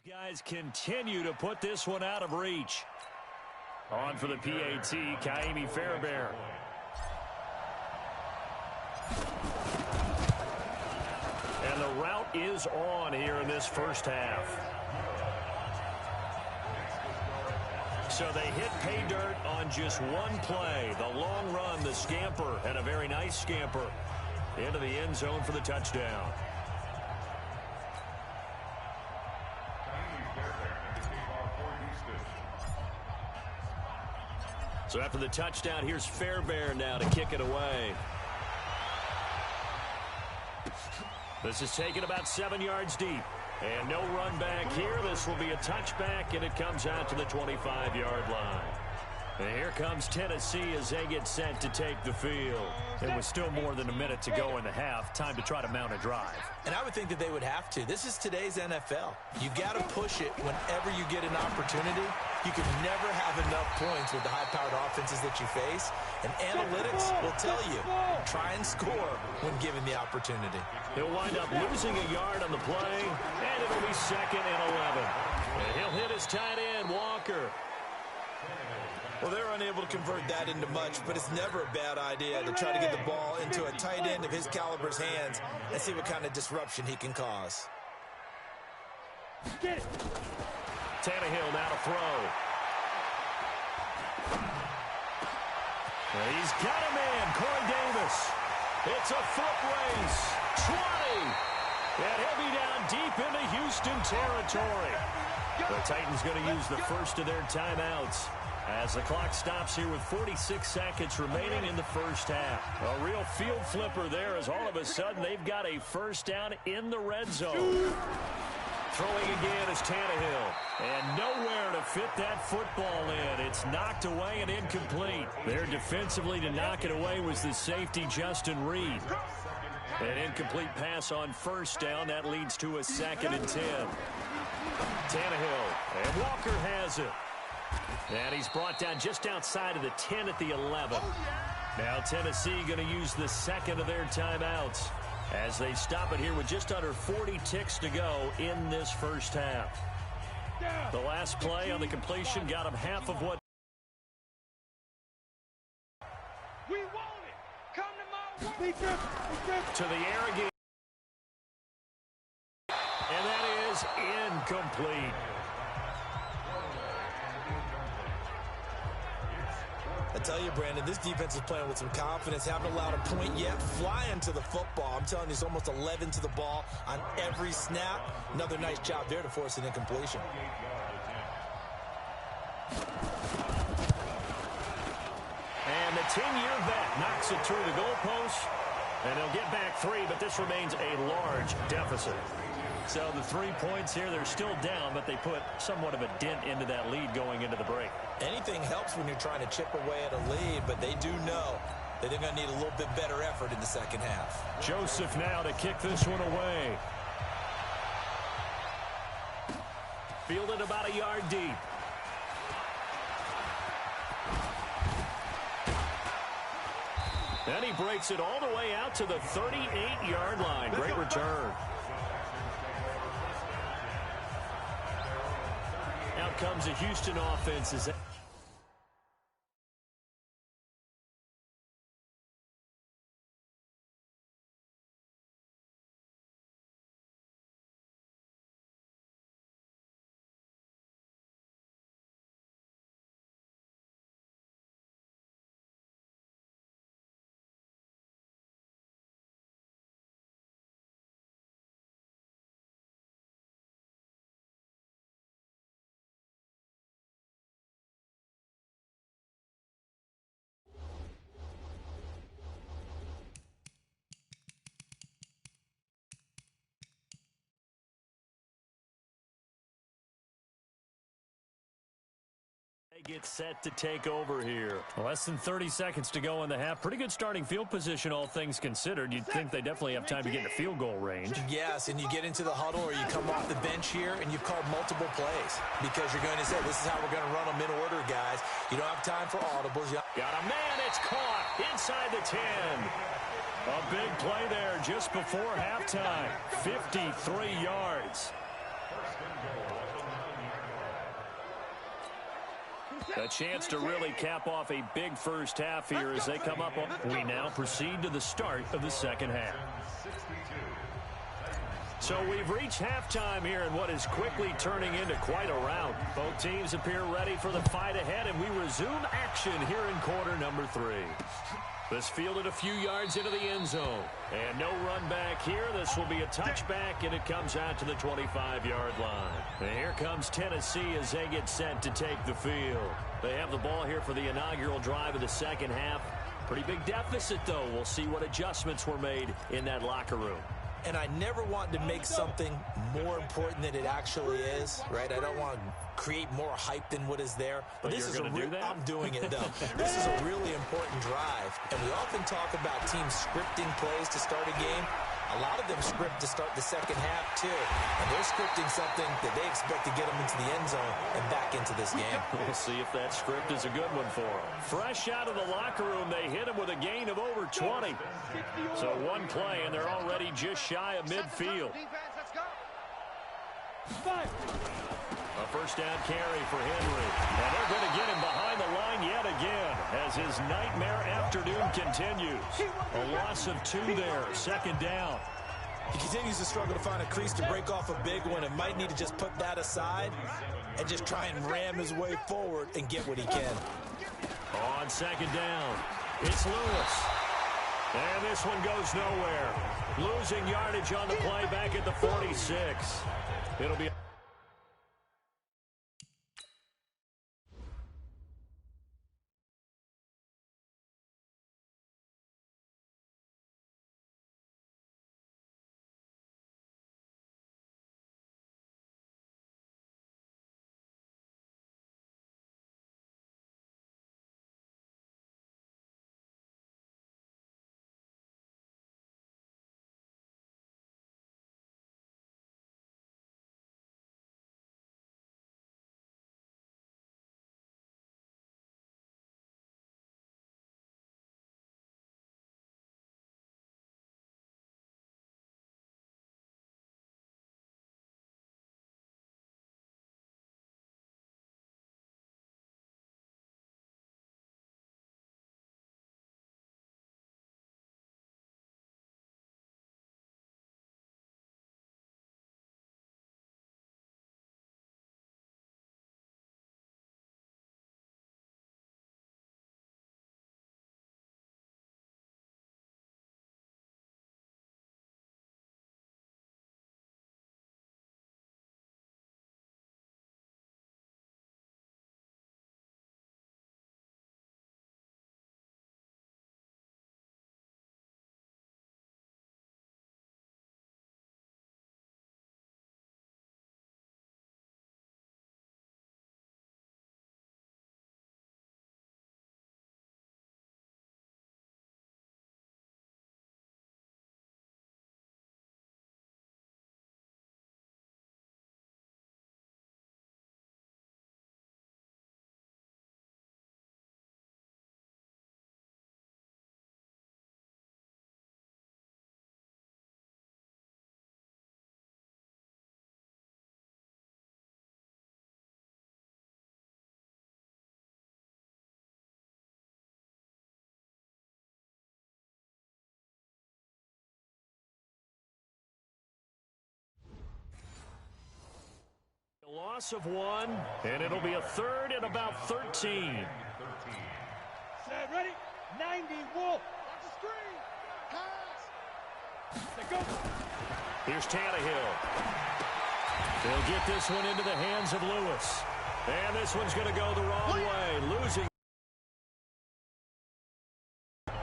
Guys continue to put this one out of reach. On for the PAT, Kaimi Fairbairn. And the route is on here in this first half. So they hit pay dirt on just one play. The long run, the scamper, and a very nice scamper into the end zone for the touchdown. So after the touchdown, here's Fairbairn now to kick it away. This is taken about 7 yards deep. And no run back here. This will be a touchback, and it comes out to the 25-yard line. And here comes Tennessee as they get set to take the field. It was still more than a minute to go in the half. Time to try to mount a drive. And I would think that they would have to. This is today's NFL. You got to push it whenever you get an opportunity. You can never have enough points with the high-powered offenses that you face. And analytics will tell you, try and score when given the opportunity. He'll wind up losing a yard on the play, and it'll be 2nd and 11. And he'll hit his tight end, Walker. Well, they're unable to convert that into much, but it's never a bad idea to try to get the ball into a tight end of his caliber's hands and see what kind of disruption he can cause. Get it. Tannehill now to throw. And he's got a man, Corey Davis. It's a foot race. 20. And he'll be down deep into Houston territory. The Titans going to use the first of their timeouts as the clock stops here with 46 seconds remaining in the first half. A real field flipper there as all of a sudden they've got a first down in the red zone. Throwing again is Tannehill. And nowhere to fit that football in. It's knocked away and incomplete. There defensively to knock it away was the safety Justin Reed. An incomplete pass on first down. That leads to a 2nd and 10. Tannehill. And Walker has it. And he's brought down just outside of the 10 at the 11. Now Tennessee going to use the second of their timeouts as they stop it here with just under 40 ticks to go in this first half. The last play on the completion got him half of what. We want it. Come to my way. To the air again. And that is incomplete. I tell you, Brandon, this defense is playing with some confidence. Haven't allowed a point yet. Flying to the football. I'm telling you, it's almost 11 to the ball on every snap. Another nice job there to force an incompletion. And the 10-year vet knocks it through the goalpost. And they'll get back 3, but this remains a large deficit. So the 3 points here, they're still down, but they put somewhat of a dent into that lead going into the break. Anything helps when you're trying to chip away at a lead, but they do know that they're going to need a little bit better effort in the second half. Joseph now to kick this one away. Fielded about a yard deep. Then he breaks it all the way out to the 38-yard line. Great return. Out comes a Houston offense. Get set to take over here. Less than 30 seconds to go in the half. Pretty good starting field position, all things considered. You'd think they definitely have time to get into field goal range. Yes, and you get into the huddle or you come off the bench here and you've called multiple plays because you're going to say, this is how we're going to run them in order, guys. You don't have time for audibles. Got a man. It's caught inside the 10. A big play there just before halftime. 53 yards. A chance to really cap off a big first half here as they come up. We now proceed to the start of the second half. So we've reached halftime here in what is quickly turning into quite a rout. Both teams appear ready for the fight ahead, and we resume action here in quarter number 3. This fielded a few yards into the end zone. And no run back here. This will be a touchback, and it comes out to the 25-yard line. And here comes Tennessee as they get set to take the field. They have the ball here for the inaugural drive of the second half. Pretty big deficit, though. We'll see what adjustments were made in that locker room. And I never want to make something more important than it actually is, right? I don't want to create more hype than what is there. But this is a real, I'm doing it, though. This is a really important drive. And we often talk about teams scripting plays to start a game. A lot of them script to start the second half, too. And they're scripting something that they expect to get them into the end zone and back into this game. We'll see if that script is a good one for them. Fresh out of the locker room, they hit him with a gain of over 20. So one play, and they're already just shy of midfield. A first down carry for Henry. And they're going to get him behind the line yet again as his nightmare afternoon continues. A loss of 2 there, second down. He continues to struggle to find a crease to break off a big one and might need to just put that aside and just try and ram his way forward and get what he can. On second down, it's Lewis. And this one goes nowhere. Losing yardage on the play back at the 46. It'll be... Loss of 1, and it'll be a third and about 13. Set, ready? 90, Wolf. Watch the screen. Pass. Let go. Here's Tannehill. They'll get this one into the hands of Lewis. And this one's going to go the wrong way, losing.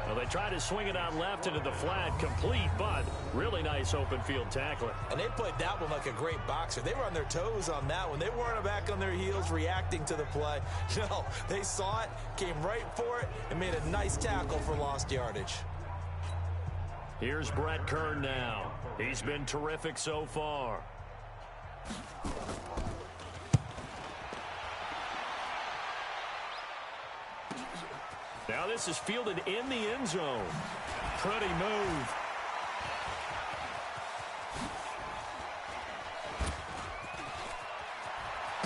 Well, they try to swing it out left into the flat, complete, but really nice open field tackling. And they played that one like a great boxer. They were on their toes on that one. They weren't back on their heels reacting to the play. No, they saw it, came right for it, and made a nice tackle for lost yardage. Here's Brett Kern now. He's been terrific so far. Now this is fielded in the end zone. Pretty move.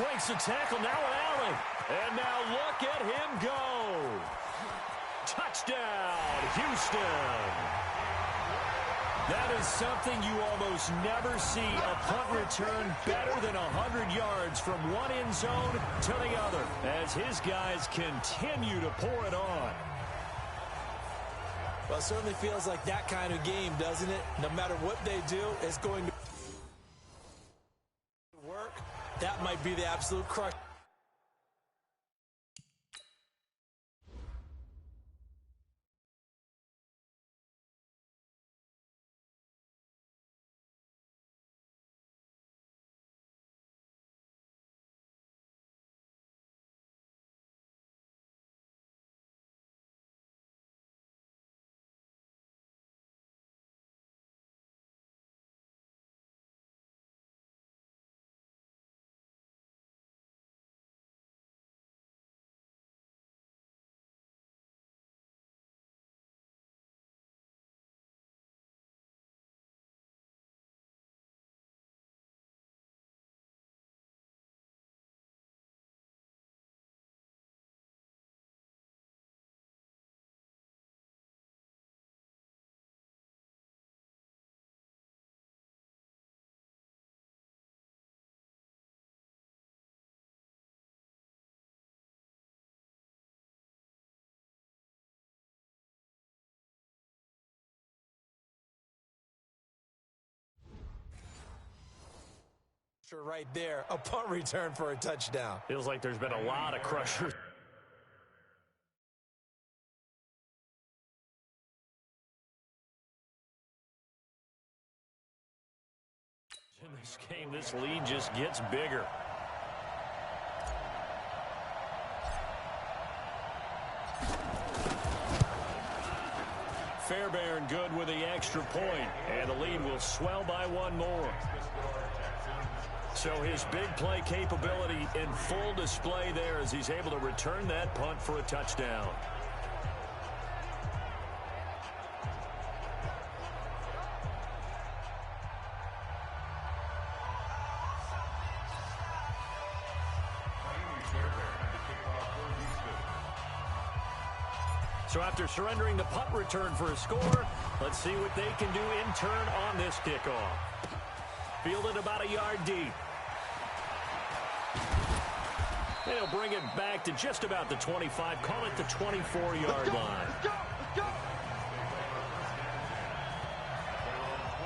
Breaks the tackle, now an alley. And now look at him go. Touchdown, Houston. That is something you almost never see. A punt return better than 100 yards from one end zone to the other as his guys continue to pour it on. Well, it certainly feels like that kind of game, doesn't it? No matter what they do, it's going to work. That might be the absolute crush. Right there, a punt return for a touchdown. Feels like there's been a lot of crushers. In this game, this lead just gets bigger. Fairbairn good with the extra point, and the lead will swell by one more. So his big play capability in full display there as he's able to return that punt for a touchdown. So after surrendering the punt return for a score, let's see what they can do in turn on this kickoff. Fielded about a yard deep. And he'll bring it back to just about the 25. Call it the 24-yard line.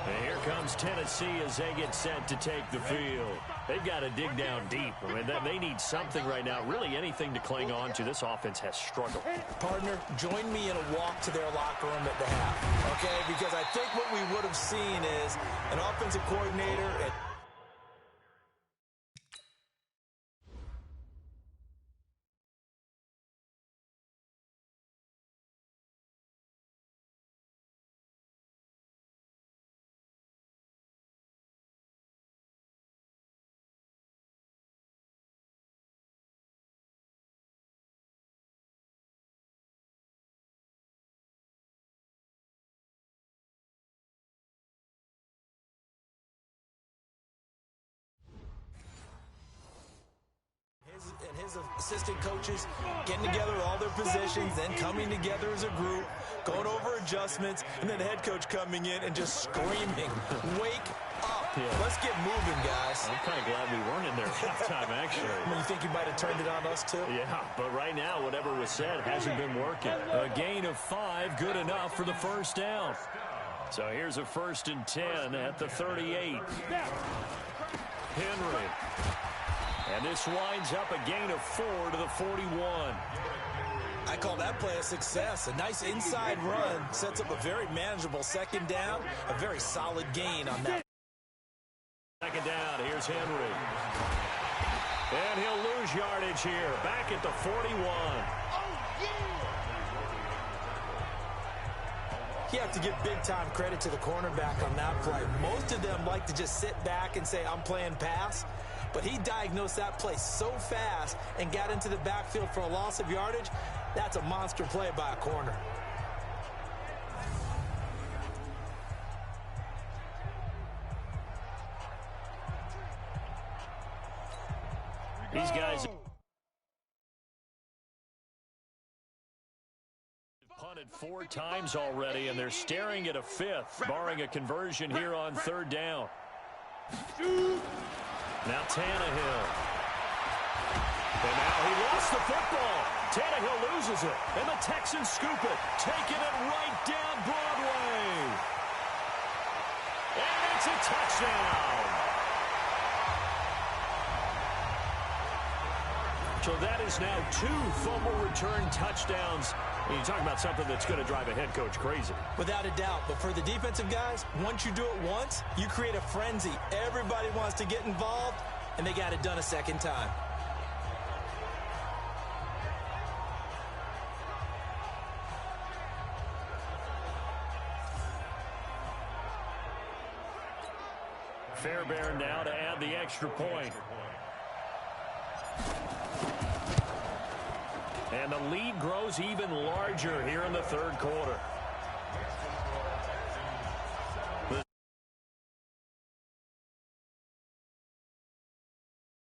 And here comes Tennessee as they get set to take the field. They've got to dig down deep. I mean, they need something right now, really anything to cling on to. This offense has struggled. Partner, join me in a walk to their locker room at the half, okay? Because I think what we would have seen is an offensive coordinator and his assistant coaches getting together all their positions, then coming together as a group, going over adjustments, and then the head coach coming in and just screaming, wake up. Yeah. Let's get moving, guys. I'm kind of glad we weren't in there at halftime, actually. You think you might have turned it on us, too? Yeah, but right now, whatever was said hasn't been working. A gain of 5, good enough for the first down. So here's a 1st and 10 at the 38. Henry. And this winds up a gain of 4 to the 41. I call that play a success. A nice inside run sets up a very manageable second down. A very solid gain on that. Second down, here's Henry. And he'll lose yardage here. Back at the 41. You have to give big-time credit to the cornerback on that play. Most of them like to just sit back and say, I'm playing pass. But he diagnosed that play so fast and got into the backfield for a loss of yardage. That's a monster play by a corner. These guys punted 4 times already, and they're staring at a 5th, barring a conversion here on 3rd down. Now Tannehill. And now he lost the football. Tannehill loses it, and the Texans scoop it, taking it right down Broadway. And it's a touchdown. So that is now 2 fumble return touchdowns. And you talk about something that's going to drive a head coach crazy. Without a doubt. But for the defensive guys, once you do it once, you create a frenzy. Everybody wants to get involved, and they got it done a second time. Fairbairn now to add the extra point. And the lead grows even larger here in the 3rd quarter.